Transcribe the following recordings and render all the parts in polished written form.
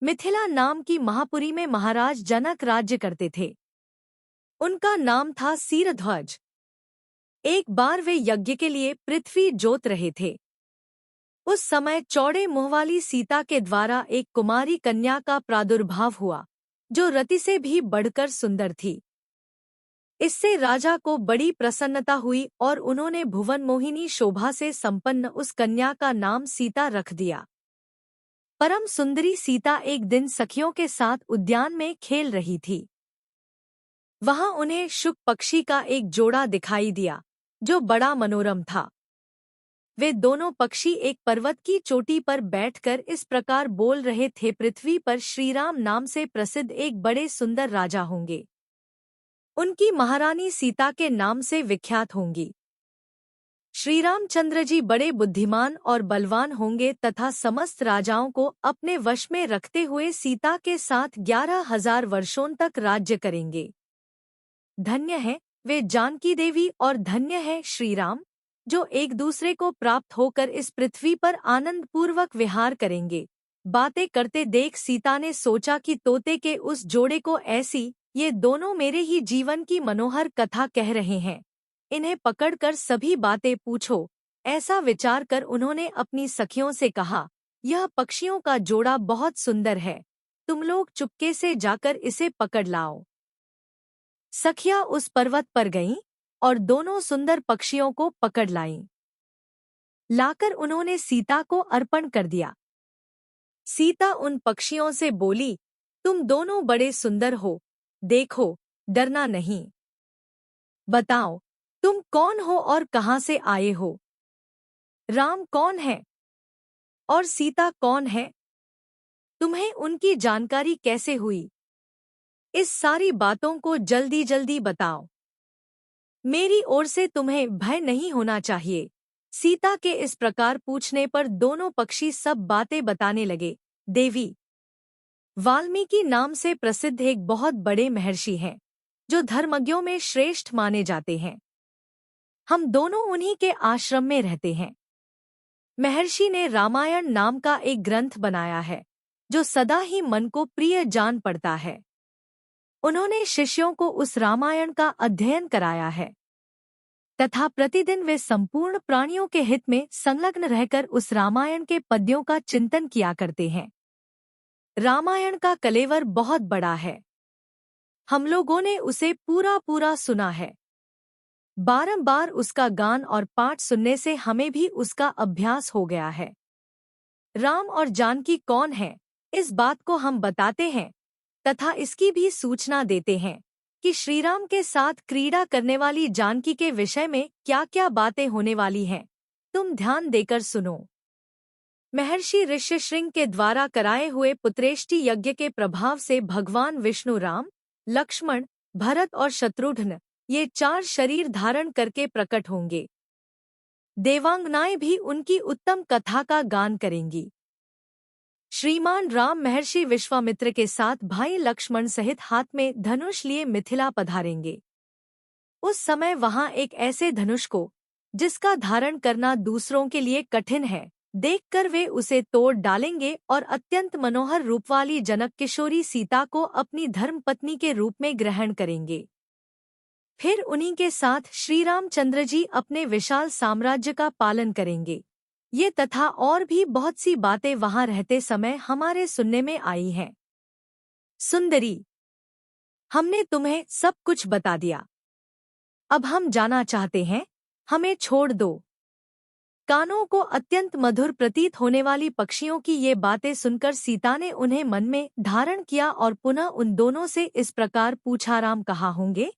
मिथिला नाम की महापुरी में महाराज जनक राज्य करते थे। उनका नाम था सीरध्वज। एक बार वे यज्ञ के लिए पृथ्वी जोत रहे थे। उस समय चौड़े मुंह वाली सीता के द्वारा एक कुमारी कन्या का प्रादुर्भाव हुआ, जो रति से भी बढ़कर सुंदर थी। इससे राजा को बड़ी प्रसन्नता हुई और उन्होंने भुवन मोहिनी शोभा से संपन्न उस कन्या का नाम सीता रख दिया। परम सुंदरी सीता एक दिन सखियों के साथ उद्यान में खेल रही थी। वहां उन्हें शुक पक्षी का एक जोड़ा दिखाई दिया, जो बड़ा मनोरम था। वे दोनों पक्षी एक पर्वत की चोटी पर बैठकर इस प्रकार बोल रहे थे, पृथ्वी पर श्रीराम नाम से प्रसिद्ध एक बड़े सुंदर राजा होंगे। उनकी महारानी सीता के नाम से विख्यात होंगी। श्री रामचंद्र जी बड़े बुद्धिमान और बलवान होंगे तथा समस्त राजाओं को अपने वश में रखते हुए सीता के साथ 11,000 वर्षों तक राज्य करेंगे। धन्य है वे जानकी देवी और धन्य है श्री राम, जो एक दूसरे को प्राप्त होकर इस पृथ्वी पर आनंद पूर्वक विहार करेंगे। बातें करते देख सीता ने सोचा कि तोते के उस जोड़े को ऐसी, ये दोनों मेरे ही जीवन की मनोहर कथा कह रहे हैं, इन्हें पकड़कर सभी बातें पूछो। ऐसा विचार कर उन्होंने अपनी सखियों से कहा, यह पक्षियों का जोड़ा बहुत सुंदर है, तुम लोग चुपके से जाकर इसे पकड़ लाओ। सखियां उस पर्वत पर गईं और दोनों सुंदर पक्षियों को पकड़ लाईं। लाकर उन्होंने सीता को अर्पण कर दिया। सीता उन पक्षियों से बोली, तुम दोनों बड़े सुंदर हो, देखो डरना नहीं। बताओ तुम कौन हो और कहां से आए हो? राम कौन है और सीता कौन है? तुम्हें उनकी जानकारी कैसे हुई? इस सारी बातों को जल्दी जल्दी बताओ। मेरी ओर से तुम्हें भय नहीं होना चाहिए। सीता के इस प्रकार पूछने पर दोनों पक्षी सब बातें बताने लगे। देवी, वाल्मीकि नाम से प्रसिद्ध एक बहुत बड़े महर्षि हैं, जो धर्मज्ञों में श्रेष्ठ माने जाते हैं। हम दोनों उन्हीं के आश्रम में रहते हैं। महर्षि ने रामायण नाम का एक ग्रंथ बनाया है, जो सदा ही मन को प्रिय जान पड़ता है। उन्होंने शिष्यों को उस रामायण का अध्ययन कराया है तथा प्रतिदिन वे संपूर्ण प्राणियों के हित में संलग्न रहकर उस रामायण के पद्यों का चिंतन किया करते हैं। रामायण का कलेवर बहुत बड़ा है। हम लोगों ने उसे पूरा पूरा सुना है। बारंबार उसका गान और पाठ सुनने से हमें भी उसका अभ्यास हो गया है। राम और जानकी कौन है, इस बात को हम बताते हैं तथा इसकी भी सूचना देते हैं कि श्रीराम के साथ क्रीड़ा करने वाली जानकी के विषय में क्या क्या बातें होने वाली हैं। तुम ध्यान देकर सुनो। महर्षि ऋष्यशृंग के द्वारा कराए हुए पुत्रेष्टि यज्ञ के प्रभाव से भगवान विष्णु राम, लक्ष्मण, भरत और शत्रुघ्न ये 4 शरीर धारण करके प्रकट होंगे। देवांगनाएं भी उनकी उत्तम कथा का गान करेंगी। श्रीमान राम महर्षि विश्वामित्र के साथ भाई लक्ष्मण सहित हाथ में धनुष लिए मिथिला पधारेंगे। उस समय वहां एक ऐसे धनुष को, जिसका धारण करना दूसरों के लिए कठिन है, देखकर वे उसे तोड़ डालेंगे और अत्यंत मनोहर रूप वाली जनक किशोरी सीता को अपनी धर्मपत्नी के रूप में ग्रहण करेंगे। फिर उन्हीं के साथ श्री रामचंद्र जी अपने विशाल साम्राज्य का पालन करेंगे। ये तथा और भी बहुत सी बातें वहां रहते समय हमारे सुनने में आई हैं। सुंदरी, हमने तुम्हें सब कुछ बता दिया। अब हम जाना चाहते हैं, हमें छोड़ दो। कानों को अत्यंत मधुर प्रतीत होने वाली पक्षियों की ये बातें सुनकर सीता ने उन्हें मन में धारण किया और पुनः उन दोनों से इस प्रकार पूछा, राम कहाँ होंगे,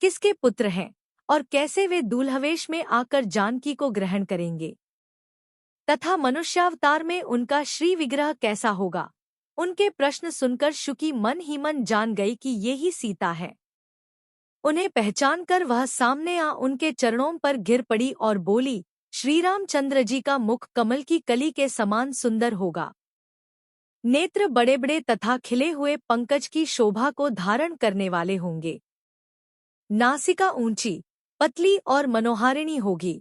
किसके पुत्र हैं और कैसे वे दूल्हवेश में आकर जानकी को ग्रहण करेंगे, तथा मनुष्यावतार में उनका श्री विग्रह कैसा होगा। उनके प्रश्न सुनकर शुकी मन ही मन जान गई कि ये ही सीता है। उन्हें पहचानकर वह सामने आ उनके चरणों पर गिर पड़ी और बोली, श्री रामचंद्र जी का मुख कमल की कली के समान सुंदर होगा। नेत्र बड़े बड़े तथा खिले हुए पंकज की शोभा को धारण करने वाले होंगे। नासिका ऊंची, पतली और मनोहारिणी होगी।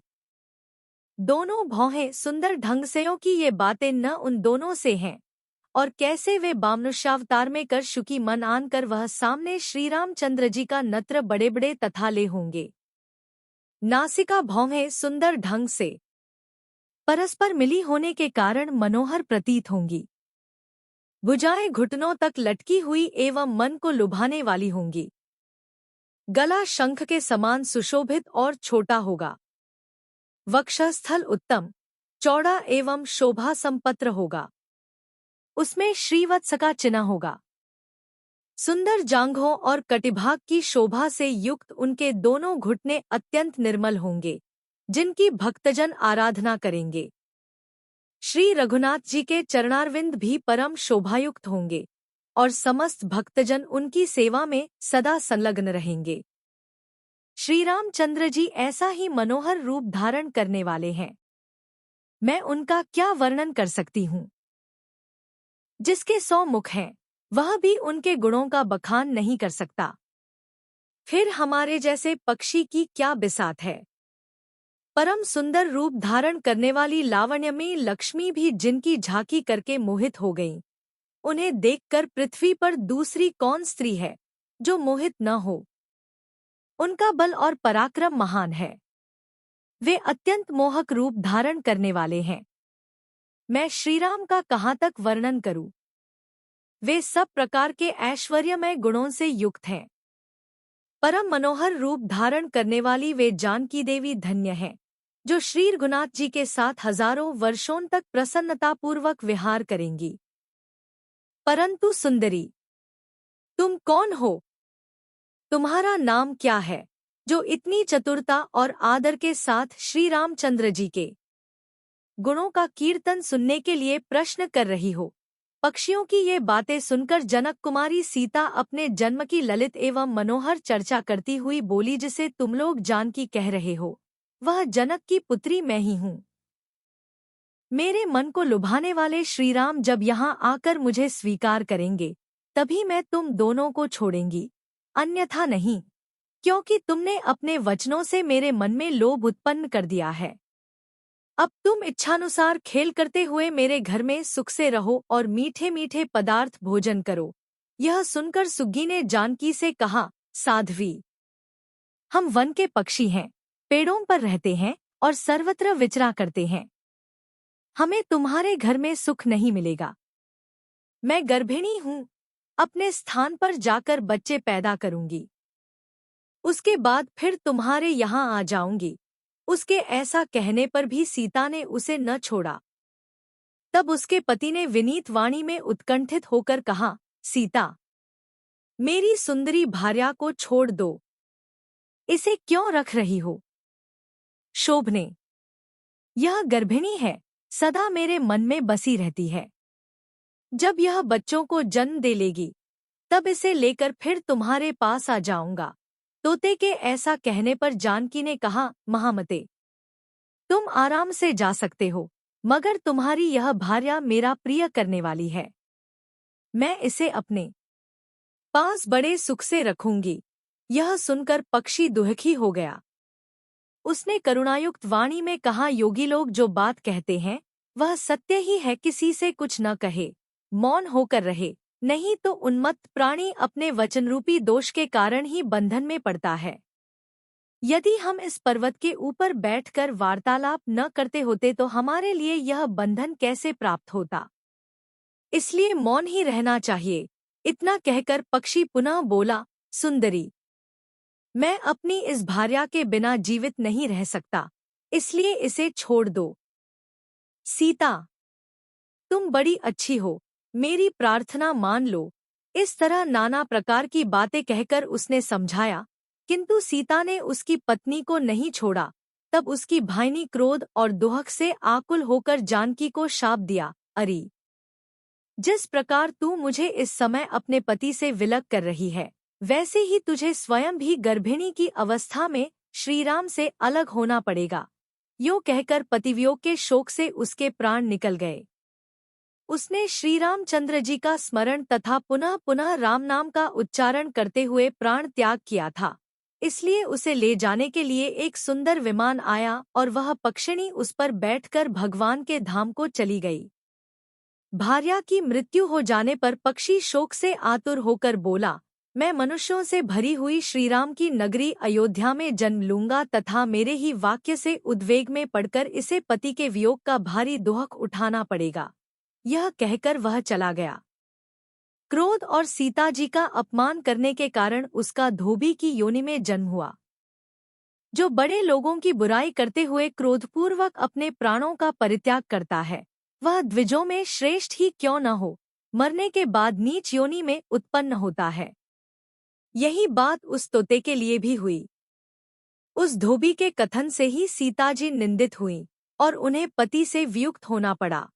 दोनों भौहें सुंदर ढंग से, की ये बातें न उन दोनों से हैं और कैसे वे बामनुष्यावतार में कर शुकी मन आन कर वह सामने श्री रामचंद्र जी का नत्र बड़े बड़े तथाले होंगे। नासिका भौहें सुंदर ढंग से परस्पर मिली होने के कारण मनोहर प्रतीत होंगी। भुजाएं घुटनों तक लटकी हुई एवं मन को लुभाने वाली होंगी। गला शंख के समान सुशोभित और छोटा होगा। वक्षस्थल उत्तम, चौड़ा एवं शोभा संपत्र होगा। उसमें श्रीवत्स का चिन्ह होगा। सुंदर जांघों और कटिभाग की शोभा से युक्त उनके दोनों घुटने अत्यंत निर्मल होंगे, जिनकी भक्तजन आराधना करेंगे। श्री रघुनाथ जी के चरणारविंद भी परम शोभायुक्त होंगे और समस्त भक्तजन उनकी सेवा में सदा संलग्न रहेंगे। श्री रामचंद्र जी ऐसा ही मनोहर रूप धारण करने वाले हैं। मैं उनका क्या वर्णन कर सकती हूँ। जिसके 100 मुख हैं, वह भी उनके गुणों का बखान नहीं कर सकता। फिर हमारे जैसे पक्षी की क्या बिसात है। परम सुंदर रूप धारण करने वाली लावण्यमयी लक्ष्मी भी जिनकी झांकी करके मोहित हो गईं, उन्हें देखकर पृथ्वी पर दूसरी कौन स्त्री है जो मोहित न हो। उनका बल और पराक्रम महान है। वे अत्यंत मोहक रूप धारण करने वाले हैं। मैं श्रीराम का कहाँ तक वर्णन करूं। वे सब प्रकार के ऐश्वर्यमय गुणों से युक्त हैं। परम मनोहर रूप धारण करने वाली वे जानकी देवी धन्य हैं, जो श्री रघुनाथ जी के साथ हजारों वर्षों तक प्रसन्नतापूर्वक विहार करेंगी। परंतु सुंदरी, तुम कौन हो? तुम्हारा नाम क्या है, जो इतनी चतुरता और आदर के साथ श्री रामचंद्र जी के गुणों का कीर्तन सुनने के लिए प्रश्न कर रही हो? पक्षियों की ये बातें सुनकर जनक कुमारी सीता अपने जन्म की ललित एवं मनोहर चर्चा करती हुई बोली, जिसे तुम लोग जानकी कह रहे हो, वह जनक की पुत्री मैं ही हूँ। मेरे मन को लुभाने वाले श्रीराम जब यहाँ आकर मुझे स्वीकार करेंगे, तभी मैं तुम दोनों को छोड़ेंगी, अन्यथा नहीं, क्योंकि तुमने अपने वचनों से मेरे मन में लोभ उत्पन्न कर दिया है। अब तुम इच्छानुसार खेल करते हुए मेरे घर में सुख से रहो और मीठे मीठे पदार्थ भोजन करो। यह सुनकर सुग्गी ने जानकी से कहा, साध्वी, हम वन के पक्षी हैं, पेड़ों पर रहते हैं और सर्वत्र विचरा करते हैं। हमें तुम्हारे घर में सुख नहीं मिलेगा। मैं गर्भिणी हूँ, अपने स्थान पर जाकर बच्चे पैदा करूंगी। उसके बाद फिर तुम्हारे यहाँ आ जाऊंगी। उसके ऐसा कहने पर भी सीता ने उसे न छोड़ा। तब उसके पति ने विनीत वाणी में उत्कंठित होकर कहा, सीता, मेरी सुंदरी भार्या को छोड़ दो। इसे क्यों रख रही हो? शोभने, यह गर्भिणी है, सदा मेरे मन में बसी रहती है। जब यह बच्चों को जन्म दे लेगी, तब इसे लेकर फिर तुम्हारे पास आ जाऊंगा। तोते के ऐसा कहने पर जानकी ने कहा, महामते, तुम आराम से जा सकते हो, मगर तुम्हारी यह भार्या मेरा प्रिय करने वाली है। मैं इसे अपने पास बड़े सुख से रखूंगी। यह सुनकर पक्षी दुखी हो गया। उसने करुणायुक्त वाणी में कहा, योगी लोग जो बात कहते हैं वह सत्य ही है। किसी से कुछ न कहे, मौन होकर रहे, नहीं तो उन्मत्त प्राणी अपने वचनरूपी दोष के कारण ही बंधन में पड़ता है। यदि हम इस पर्वत के ऊपर बैठकर वार्तालाप न करते होते तो हमारे लिए यह बंधन कैसे प्राप्त होता। इसलिए मौन ही रहना चाहिए। इतना कहकर पक्षी पुनः बोला, सुंदरी, मैं अपनी इस भार्या के बिना जीवित नहीं रह सकता, इसलिए इसे छोड़ दो। सीता, तुम बड़ी अच्छी हो, मेरी प्रार्थना मान लो। इस तरह नाना प्रकार की बातें कहकर उसने समझाया, किंतु सीता ने उसकी पत्नी को नहीं छोड़ा। तब उसकी भाईनी क्रोध और दुहक से आकुल होकर जानकी को शाप दिया, अरे, जिस प्रकार तू मुझे इस समय अपने पति से विलग कर रही है, वैसे ही तुझे स्वयं भी गर्भिणी की अवस्था में श्रीराम से अलग होना पड़ेगा। यो कहकर पतिवियोग के शोक से उसके प्राण निकल गए। उसने श्रीरामचंद्र जी का स्मरण तथा पुनः पुनः राम नाम का उच्चारण करते हुए प्राण त्याग किया था। इसलिए उसे ले जाने के लिए एक सुंदर विमान आया और वह पक्षिणी उस पर बैठकर भगवान के धाम को चली गई। भार्या की मृत्यु हो जाने पर पक्षी शोक से आतुर होकर बोला, मैं मनुष्यों से भरी हुई श्रीराम की नगरी अयोध्या में जन्म लूंगा तथा मेरे ही वाक्य से उद्वेग में पड़कर इसे पति के वियोग का भारी दुहक उठाना पड़ेगा। यह कहकर वह चला गया। क्रोध और सीता जी का अपमान करने के कारण उसका धोबी की योनि में जन्म हुआ। जो बड़े लोगों की बुराई करते हुए क्रोधपूर्वक अपने प्राणों का परित्याग करता है, वह द्विजों में श्रेष्ठ ही क्यों न हो, मरने के बाद नीच योनि में उत्पन्न होता है। यही बात उस तोते के लिए भी हुई। उस धोबी के कथन से ही सीता जी निंदित हुईं और उन्हें पति से वियुक्त होना पड़ा।